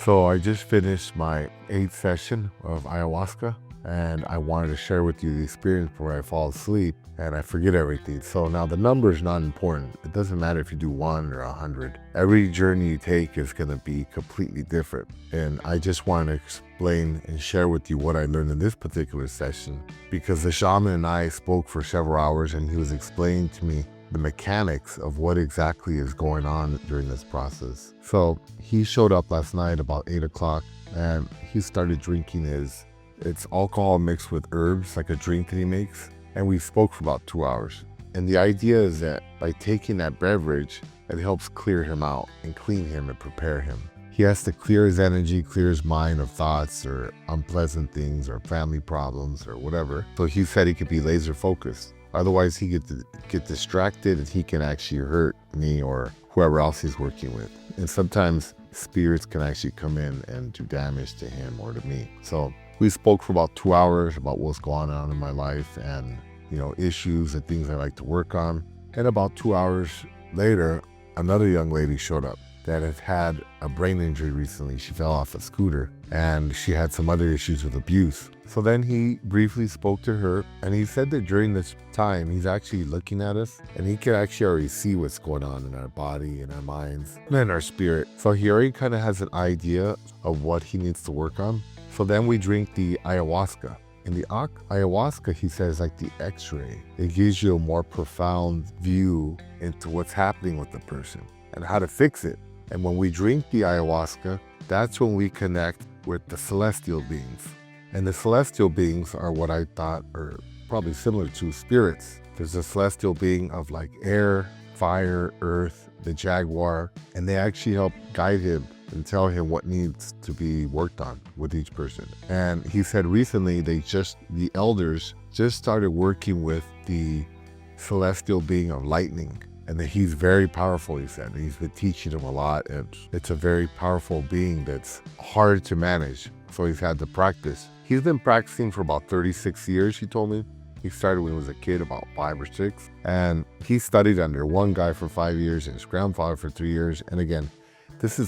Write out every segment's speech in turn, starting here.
So I just finished my 8th session of ayahuasca, and I wanted to share with you the experience before I fall asleep and I forget everything. So now the number is not important. It doesn't matter if you do 1 or 100. Every journey you take is going to be completely different. And I just want to explain and share with you what I learned in this particular session, because the shaman and I spoke for several hours and he was explaining to me the mechanics of what exactly is going on during this process. So he showed up last night about 8 o'clock and he started drinking it's alcohol mixed with herbs, like a drink that he makes. And we spoke for about 2 hours. And the idea is that by taking that beverage, it helps clear him out and clean him and prepare him. He has to clear his energy, clear his mind of thoughts or unpleasant things or family problems or whatever. So he said he could be laser focused. Otherwise, he could get distracted and he can actually hurt me or whoever else he's working with. And sometimes spirits can actually come in and do damage to him or to me. So we spoke for about 2 hours about what's going on in my life and, issues and things I like to work on. And about 2 hours later, another young lady showed up that had a brain injury recently. She fell off a scooter and she had some other issues with abuse. So then he briefly spoke to her and he said that during this time, he's actually looking at us and he can actually already see what's going on in our body, in our minds, and in our spirit. So he already kind of has an idea of what he needs to work on. So then we drink the ayahuasca. And the ayahuasca, he says, like the x-ray. It gives you a more profound view into what's happening with the person and how to fix it. And when we drink the ayahuasca, that's when we connect with the celestial beings. And the celestial beings are what I thought are probably similar to spirits. There's a celestial being of like air, fire, earth, the jaguar, and they actually help guide him and tell him what needs to be worked on with each person. And he said recently the elders just started working with the celestial being of lightning. And that he's very powerful, he said. He's been teaching him a lot, and it's a very powerful being that's hard to manage. So he's had to practice. He's been practicing for about 36 years, he told me. He started when he was a kid, about 5 or 6. And he studied under one guy for 5 years and his grandfather for 3 years. And again,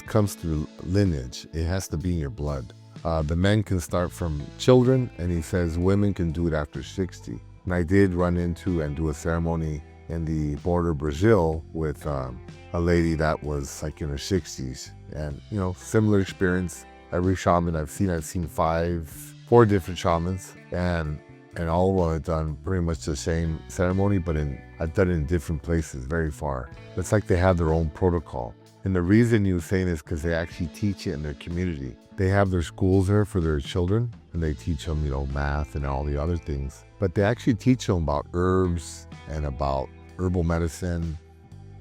comes through lineage. It has to be in your blood. The men can start from children, and he says women can do it after 60. And I did run into and do a ceremony in the border Brazil with a lady that was like in her 60s. And, similar experience. Every shaman I've seen 4 different shamans, and all of them have done pretty much the same ceremony, but I've done it in different places, very far. It's like they have their own protocol. And the reason he was saying is because they actually teach it in their community. They have their schools there for their children, and they teach them, math and all the other things. But they actually teach them about herbs and about herbal medicine,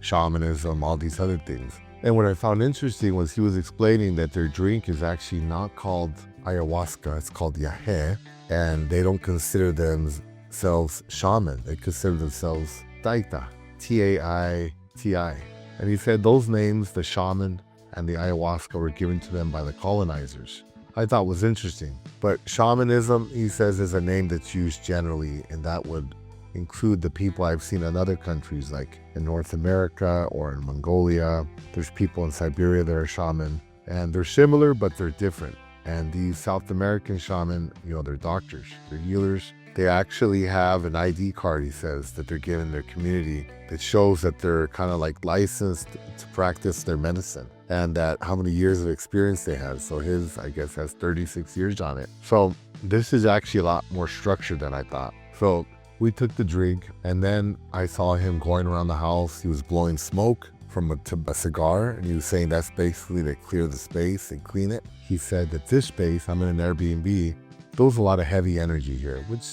shamanism, all these other things. And what I found interesting was he was explaining that their drink is actually not called ayahuasca, it's called yahe, and they don't consider themselves shaman. They consider themselves taita, T-A-I-T-I. And he said those names, the shaman and the ayahuasca, were given to them by the colonizers. I thought was interesting. But shamanism, he says, is a name that's used generally, and that would include the people I've seen in other countries, like in North America or in Mongolia. There's people in Siberia that are shaman, and they're similar, but they're different. And these South American shaman, they're doctors, they're healers. They actually have an ID card, he says, that they're given their community that shows that they're kind of like licensed to practice their medicine and that how many years of experience they have. So his, I guess, has 36 years on it. So this is actually a lot more structured than I thought. So we took the drink, and then I saw him going around the house. He was blowing smoke from a cigar, and he was saying that's basically to clear the space and clean it. He said that this space, I'm in an Airbnb, there's a lot of heavy energy here, which,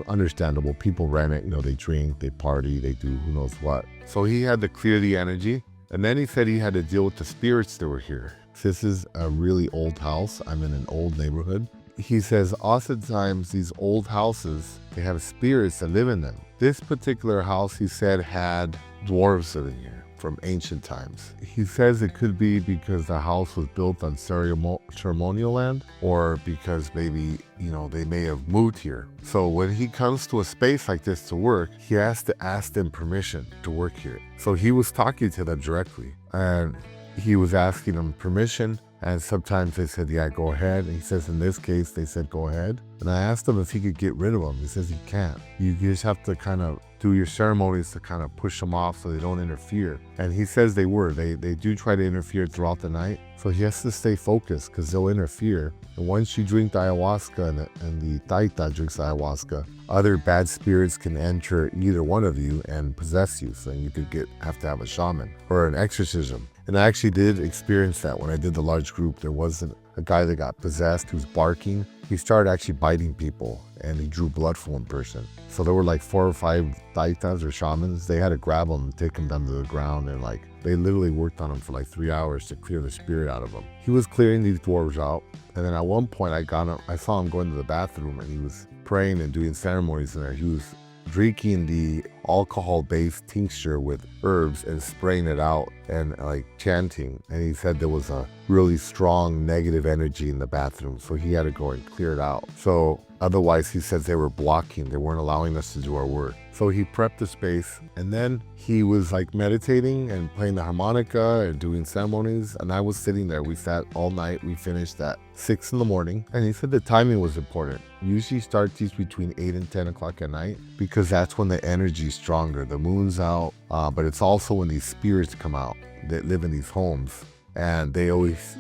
understandable. People rent it, they drink, they party, they do who knows what. So he had to clear the energy, and then he said he had to deal with the spirits that were here. This is a really old house. I'm in an old neighborhood. He says oftentimes these old houses, they have spirits that live in them. This particular house, he said, had dwarves living here from ancient times. He says it could be because the house was built on ceremonial land, or because maybe, they may have moved here. So when he comes to a space like this to work, he has to ask them permission to work here. So he was talking to them directly, and he was asking them permission And sometimes they said, yeah, go ahead. And he says, in this case, they said, go ahead. And I asked him if he could get rid of them. He says he can't. You just have to kind of do your ceremonies to kind of push them off so they don't interfere. And he says they do try to interfere throughout the night. So he has to stay focused because they'll interfere. And once you drink the ayahuasca and the taita drinks the ayahuasca, other bad spirits can enter either one of you and possess you. So you could have to have a shaman or an exorcism. And I actually did experience that when I did the large group. There wasn't a guy that got possessed who's barking. He started actually biting people and he drew blood from one person. So there were like 4 or 5 taitas or shamans. They had to grab him and take him down to the ground, and like they literally worked on him for like 3 hours to clear the spirit out of him. He was clearing these dwarves out, and then at one point I saw him going to the bathroom and he was praying and doing ceremonies in there. He was drinking the alcohol-based tincture with herbs and spraying it out and like chanting. And he said there was a really strong negative energy in the bathroom, so he had to go and clear it out. So otherwise, he says they were blocking, they weren't allowing us to do our work. So he prepped the space, and then he was like meditating and playing the harmonica and doing ceremonies, and I was sitting there. We sat all night. We finished at 6 in the morning, and he said the timing was important. Usually start these between 8 and 10 o'clock at night because that's when the energy is stronger. The moon's out, but it's also when these spirits come out that live in these homes. And they always,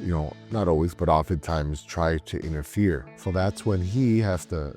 not always, but oftentimes try to interfere. So that's when he has to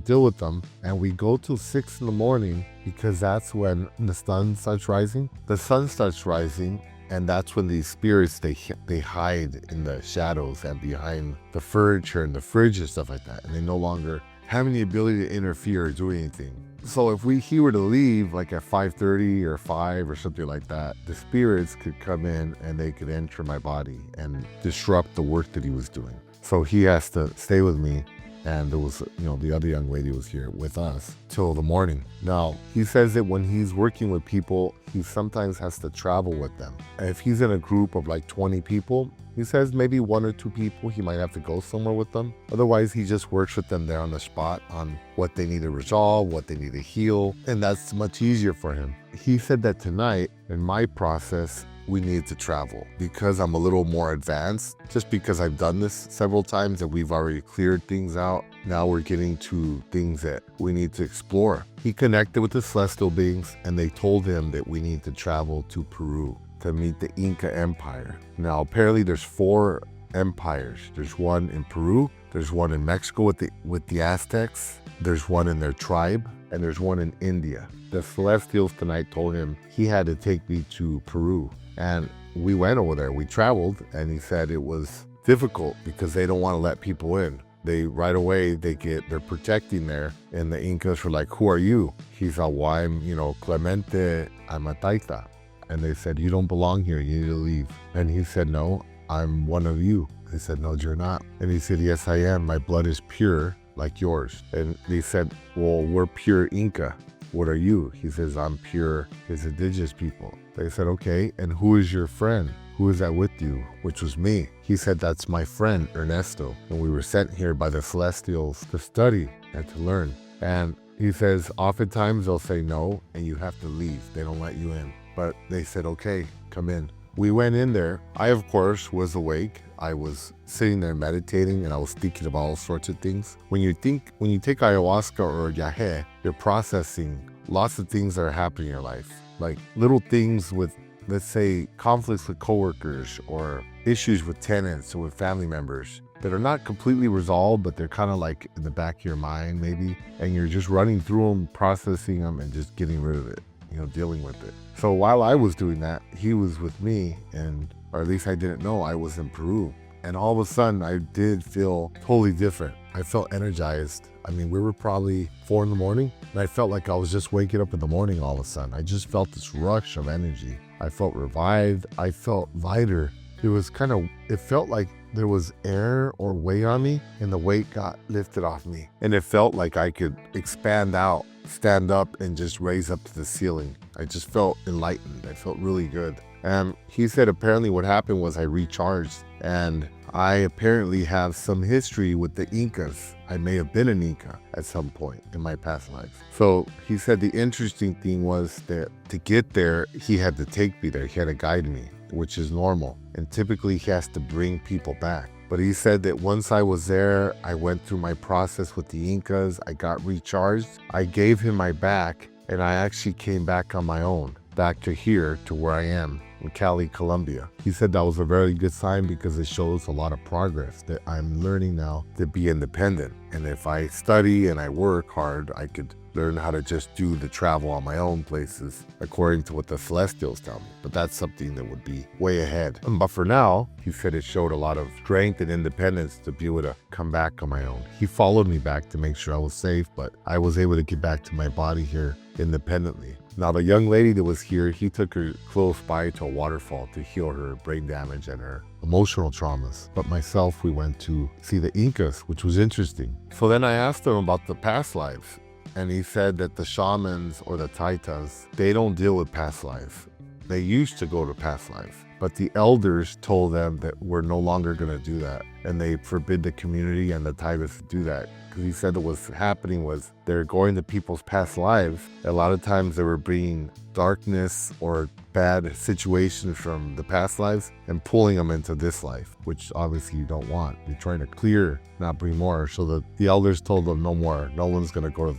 deal with them. And we go till 6 in the morning because that's when the sun starts rising. The sun starts rising, and that's when these spirits, they hide in the shadows and behind the furniture and the fridge and stuff like that. And they no longer have any ability to interfere or do anything. So if he were to leave like at 5:30 or 5 or something like that, the spirits could come in and they could enter my body and disrupt the work that he was doing. So he has to stay with me. And there was, the other young lady was here with us till the morning. Now, he says that when he's working with people, he sometimes has to travel with them. And if he's in a group of like 20 people, he says maybe 1 or 2 people, he might have to go somewhere with them. Otherwise, he just works with them there on the spot on what they need to resolve, what they need to heal. And that's much easier for him. He said that tonight, in my process, we need to travel because I'm a little more advanced, just because I've done this several times and we've already cleared things out. Now we're getting to things that we need to explore. He connected with the celestial beings and they told him that we need to travel to Peru to meet the Inca Empire. Now, apparently there's 4 empires. There's one in Peru, there's one in Mexico with the Aztecs, there's one in their tribe, and there's one in India. The Celestials tonight told him he had to take me to Peru. And we went over there, we traveled, and he said it was difficult because they don't want to let people in. Right away, they're protecting there. And the Incas were like, who are you? He's like, well, I'm, Clemente, I'm a taita. And they said, you don't belong here, you need to leave. And he said, no, I'm one of you. They said, no, you're not. And he said, yes, I am. My blood is pure like yours. And they said, well, we're pure Inca. What are you? He says, I'm pure his indigenous people. They said, okay, and who is your friend? Who is that with you? Which was me. He said, that's my friend, Ernesto. And we were sent here by the Celestials to study and to learn. And he says, oftentimes they'll say no, and you have to leave. They don't let you in. But they said, okay, come in. We went in there. I, of course, was awake. I was sitting there meditating and I was thinking about all sorts of things. When you take ayahuasca or yahe, you're processing lots of things that are happening in your life. Like little things with, let's say, conflicts with coworkers or issues with tenants or with family members that are not completely resolved, but they're kind of like in the back of your mind maybe. And you're just running through them, processing them, and just getting rid of it, dealing with it. So while I was doing that, he was with me, or at least I didn't know I was in Peru. And all of a sudden, I did feel totally different. I felt energized. I mean, we were probably 4 in the morning, and I felt like I was just waking up in the morning all of a sudden. I just felt this rush of energy. I felt revived. I felt lighter. It felt like there was air or weight on me, and the weight got lifted off me. And it felt like I could expand out, stand up, and just raise up to the ceiling. I just felt enlightened. I felt really good. And he said apparently what happened was I recharged, and I apparently have some history with the Incas. I may have been an Inca at some point in my past life. So he said the interesting thing was that to get there, he had to take me there. He had to guide me. which is normal. And typically he has to bring people back. But he said that once I was there, I went through my process with the Incas, I got recharged, I gave him my back, and I actually came back on my own, back to here, to where I am, in Cali, Colombia. He said that was a very good sign because it shows a lot of progress, that I'm learning now to be independent. And if I study and I work hard, I could learn how to just do the travel on my own places according to what the celestials tell me. But that's something that would be way ahead. But for now, he said it showed a lot of strength and independence to be able to come back on my own. He followed me back to make sure I was safe, but I was able to get back to my body here independently. Now, the young lady that was here, he took her close by to a waterfall to heal her brain damage and her emotional traumas. But myself, we went to see the Incas, which was interesting. So then I asked him about the past lives. And he said that the shamans or the taitas, they don't deal with past life. They used to go to past life, but the elders told them that we're no longer going to do that. And they forbid the community and the taitas to do that. Because he said that what's happening was they're going to people's past lives. A lot of times they were bringing darkness or bad situations from the past lives and pulling them into this life, which obviously you don't want. You're trying to clear, not bring more. So the elders told them no more. No one's going to go to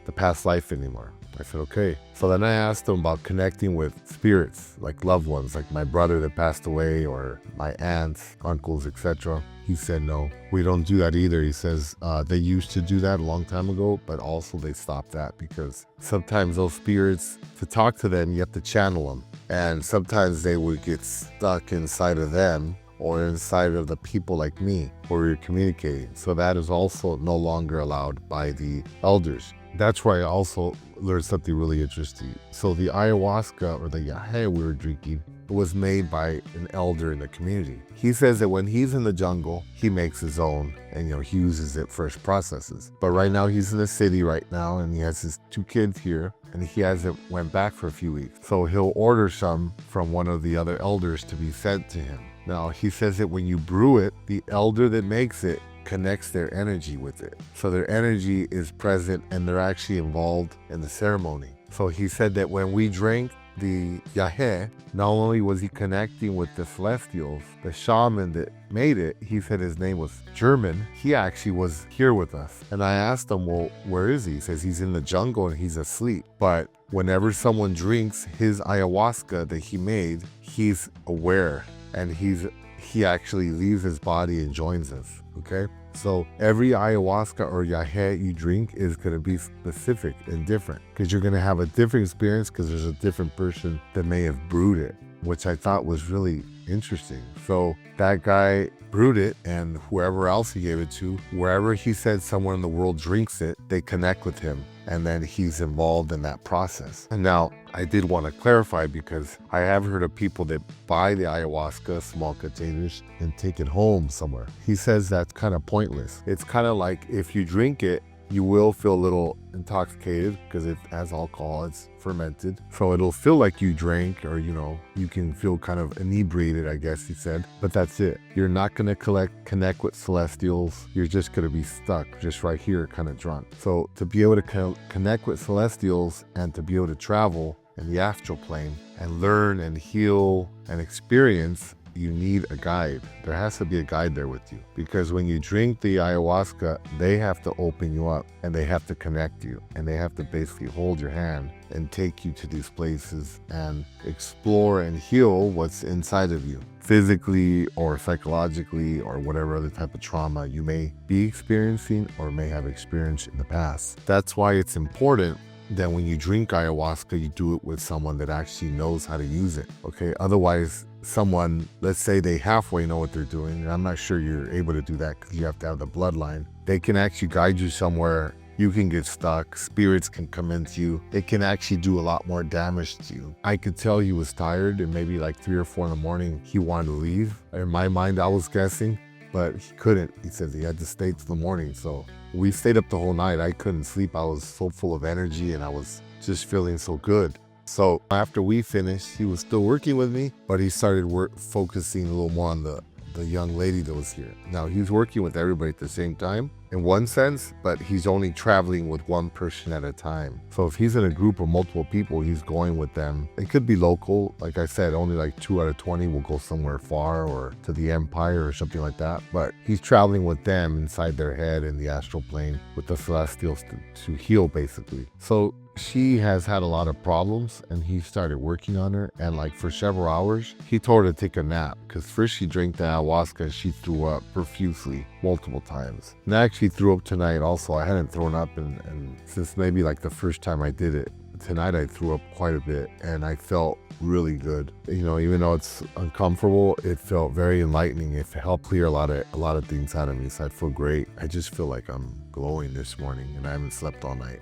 the past life anymore. I said, okay. So then I asked him about connecting with spirits, like loved ones, like my brother that passed away or my aunts, uncles, etc. He said, no, we don't do that either. He says they used to do that a long time ago, but also they stopped that because sometimes those spirits, to talk to them, you have to channel them. And sometimes they would get stuck inside of them or inside of the people like me where you're communicating. So that is also no longer allowed by the elders. That's where I also learned something really interesting. So the ayahuasca or the yahe we were drinking was made by an elder in the community. He says that when he's in the jungle, he makes his own and he uses it for his processes. But right now he's in the city right now and he has his 2 kids here and he hasn't went back for a few weeks. So he'll order some from one of the other elders to be sent to him. Now he says that when you brew it, the elder that makes it connects their energy with it. So their energy is present and they're actually involved in the ceremony. So he said that when we drank the yahe, not only was he connecting with the celestials, the shaman that made it, he said his name was German. He actually was here with us. And I asked him, well, where is he? He says he's in the jungle and he's asleep. But whenever someone drinks his ayahuasca that he made, he's aware and he actually leaves his body and joins us, okay? So every ayahuasca or yahe you drink is going to be specific and different because you're going to have a different experience because there's a different person that may have brewed it, which I thought was really interesting. So that guy brewed it and whoever else he gave it to, wherever he said someone in the world drinks it, they connect with him and then he's involved in that process. And now I did want to clarify because I have heard of people that buy the ayahuasca, small containers, and take it home somewhere. He says that's kind of pointless. It's kind of like if you drink it, you will feel a little intoxicated because it has alcohol, it's fermented. So it'll feel like you drank or, you can feel kind of inebriated, I guess he said, but that's it. You're not going to connect with celestials. You're just going to be stuck just right here, kind of drunk. So to be able to connect with celestials and to be able to travel in the astral plane and learn and heal and experience, you need a guide. There has to be a guide there with you because when you drink the ayahuasca, they have to open you up and they have to connect you and they have to basically hold your hand and take you to these places and explore and heal what's inside of you, physically or psychologically or whatever other type of trauma you may be experiencing or may have experienced in the past. That's why it's important that when you drink ayahuasca, you do it with someone that actually knows how to use it, okay? Otherwise, someone, let's say they halfway know what they're doing, and I'm not sure you're able to do that because you have to have the bloodline. They can actually guide you somewhere. You can get stuck. Spirits can come into you. It can actually do a lot more damage to you. I could tell he was tired and maybe like 3 or 4 in the morning, he wanted to leave. In my mind, I was guessing, but he couldn't. He said he had to stay till the morning. So we stayed up the whole night. I couldn't sleep. I was so full of energy and I was just feeling so good. So after we finished, he was still working with me, but he started focusing a little more on the young lady that was here. Now he was working with everybody at the same time in one sense, but he's only traveling with one person at a time. So if he's in a group of multiple people, he's going with them. It could be local. Like I said, only like 2 out of 20 will go somewhere far or to the Empire or something like that. But he's traveling with them inside their head in the astral plane with the celestials to heal, basically. So she has had a lot of problems, and he started working on her, and like for several hours he told her to take a nap, because first she drank the ayahuasca and she threw up profusely multiple times. And I actually threw up tonight also. I hadn't thrown up and since maybe like the first time I did it. Tonight I threw up quite a bit, and I felt really good. You know, even though it's uncomfortable, it felt very enlightening. It helped clear a lot of things out of me, so I feel great. I just feel like I'm glowing this morning, and I haven't slept all night.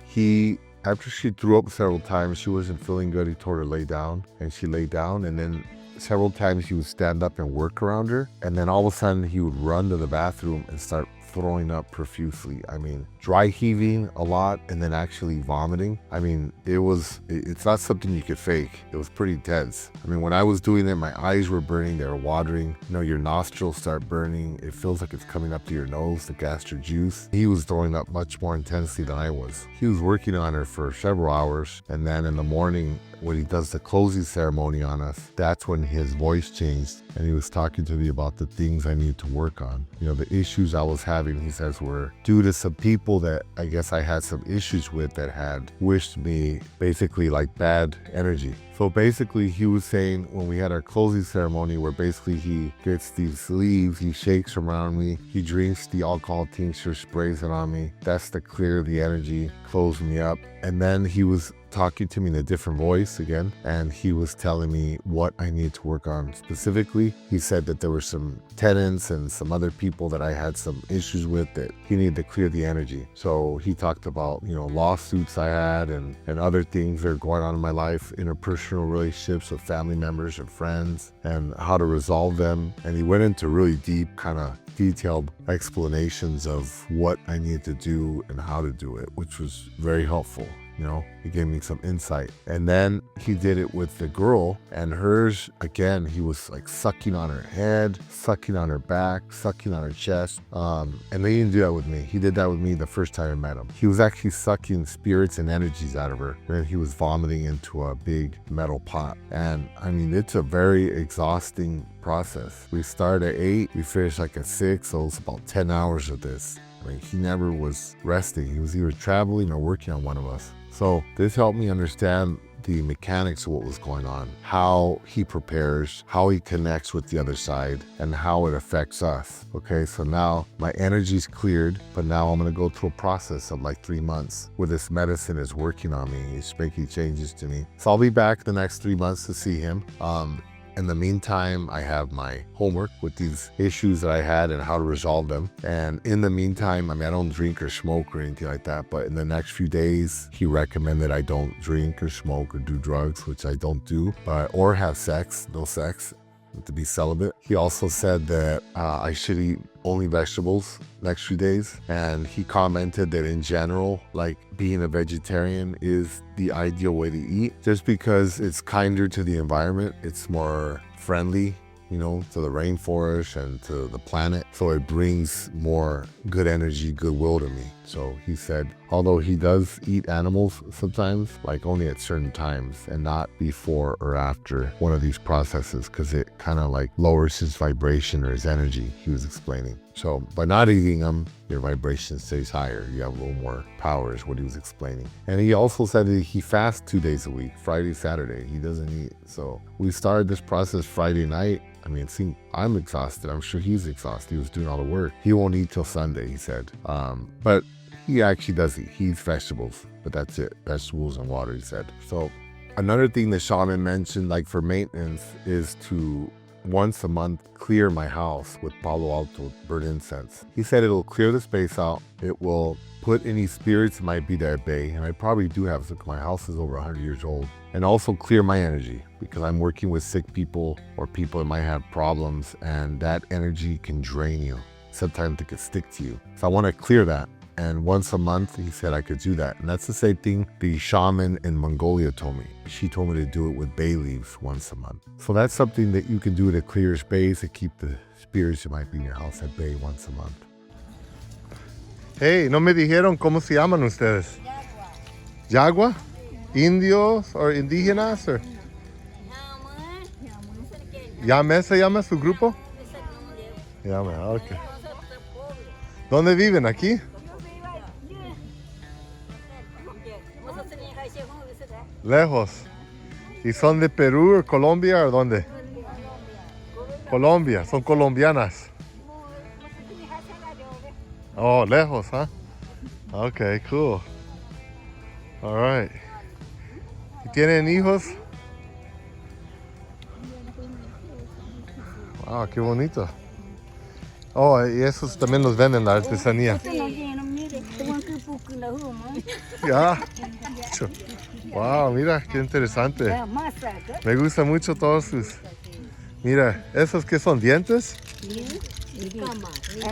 After she threw up several times, she wasn't feeling good. He told her to lay down, and she lay down, and then several times he would stand up and work around her, and then all of a sudden he would run to the bathroom and start throwing up profusely. I mean, dry heaving a lot and then actually vomiting. I mean, it's not something you could fake. It was pretty intense. I mean, when I was doing it, my eyes were burning, they were watering. You know, your nostrils start burning. It feels like it's coming up to your nose, the gastric juice. He was throwing up much more intensely than I was. He was working on her for several hours, and then in the morning, when he does the closing ceremony on us, that's when his voice changed, and he was talking to me about the things I needed to work on. You know, the issues I was having, he says, were due to some people that I guess I had some issues with that had wished me basically like bad energy. So basically he was saying when we had our closing ceremony, where basically he gets these leaves, he shakes them around me, he drinks the alcohol tincture, sprays it on me. That's to clear the energy, close me up. And then he was talking to me in a different voice again, and he was telling me what I needed to work on specifically. He said that there were some tenants and some other people that I had some issues with that he needed to clear the energy. So he talked about, you know, lawsuits I had and other things that are going on in my life, interpersonal relationships with family members and friends, and how to resolve them. And he went into really deep, kind of detailed explanations of what I needed to do and how to do it, which was very helpful. You know, he gave me some insight. And then he did it with the girl, and hers, again, he was like sucking on her head, sucking on her back, sucking on her chest. And they didn't do that with me. He did that with me the first time I met him. He was actually sucking spirits and energies out of her, and then he was vomiting into a big metal pot. And I mean, it's a very exhausting process. We started at 8, we finished like at 6, so it's about 10 hours of this. I mean, he never was resting. He was either traveling or working on one of us. So this helped me understand the mechanics of what was going on, how he prepares, how he connects with the other side, and how it affects us. Okay, so now my energy's cleared, but now I'm gonna go through a process of like 3 months where this medicine is working on me. It's making changes to me. So I'll be back the next 3 months to see him. In the meantime, I have my homework with these issues that I had and how to resolve them. And in the meantime, I mean, I don't drink or smoke or anything like that, but in the next few days, he recommended I don't drink or smoke or do drugs, which I don't do, or have sex, no sex, to be celibate. He also said that I should eat only vegetables next few days, and he commented that in general, like being a vegetarian is the ideal way to eat, just because it's kinder to the environment, it's more friendly, you know, to the rainforest and to the planet. So it brings more good energy, goodwill to me. So he said, although he does eat animals sometimes, like only at certain times and not before or after one of these processes, because it kind of like lowers his vibration or his energy, he was explaining. So by not eating them, your vibration stays higher. You have a little more power is what he was explaining. And he also said that he fasts 2 days a week, Friday, Saturday. He doesn't eat. So we started this process Friday night. I mean, see, I'm exhausted. I'm sure he's exhausted. He was doing all the work. He won't eat till Sunday, he said. But he actually does eat. He eats vegetables, but that's it. Vegetables and water, he said. So another thing the shaman mentioned, like for maintenance, is to once a month clear my house with Palo Alto burnt incense. He said it'll clear the space out. It will put any spirits that might be there at bay, and I probably do have some. My house is over 100 years old. And also clear my energy, because I'm working with sick people or people that might have problems, and that energy can drain you. Sometimes it can stick to you. So I want to clear that. And once a month, he said I could do that. And that's the same thing the shaman in Mongolia told me. She told me to do it with bay leaves once a month. So that's something that you can do to clear your space, to keep the spirits that might be in your house at bay once a month. Hey, no me dijeron cómo se llaman ustedes. Yagua? Indios o indígenas? Or... ¿Yame se llama su grupo? Yame, ok. ¿Dónde viven? ¿Aquí? Lejos. ¿Y son de Perú o Colombia o dónde? Colombia, son colombianas. Oh, lejos, ¿ah? Okay, cool. All right. ¿Y tienen hijos? Wow, qué bonito. Oh, y esos también los venden en la artesanía. Ya. Wow, mira, qué interesante. Me gusta mucho todos sus... Mira, ¿esos qué son? ¿Dientes?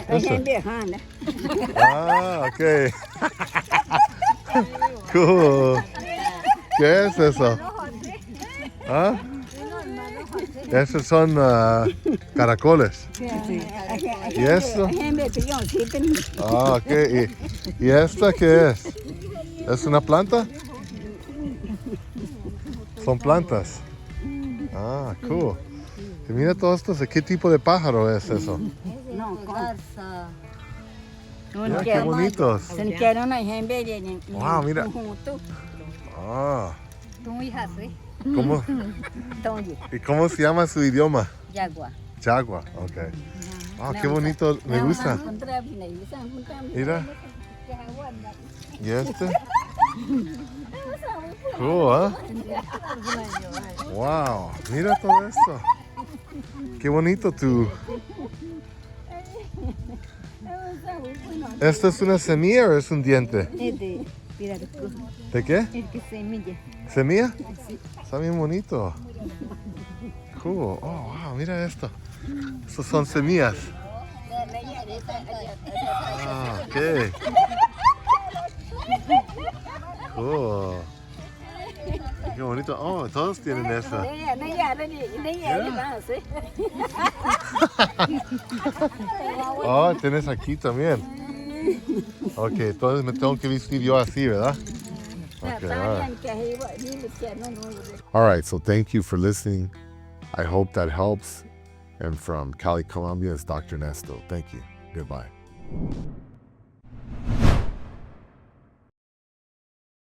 Eso. Ah, ok. Cool. ¿Qué es eso? ¿Ah? Esos son caracoles. ¿Y esto? Ah, ok. ¿Y esta qué es? ¿Es una planta? Son plantas. Ah, cool. Y mira todo esto, ¿qué tipo de pájaro es eso? Mira, qué bonitos. Wow, mira. Ah. ¿Cómo? ¿Y cómo se llama su idioma? Yagua. Yagua, ok. Ah, qué bonito, me gusta. Mira. ¿Y este? Cool, ¿eh? Wow, mira todo esto. Qué bonito tú. ¿Esto es una semilla o es un diente? ¿De qué? Semilla. ¿Semilla? Está bien bonito. Cool. Oh, wow, mira esto. Estos son semillas. Ah, ok. Cool. Qué bonito. Oh, todos tienen eso. Oh, tienes aquí también. Ok, entonces me tengo que vestir yo así, ¿verdad? Okay, all right, so thank you for listening. I hope that helps. And from Cali, Colombia, it's Dr. Ernesto. Thank you. Goodbye.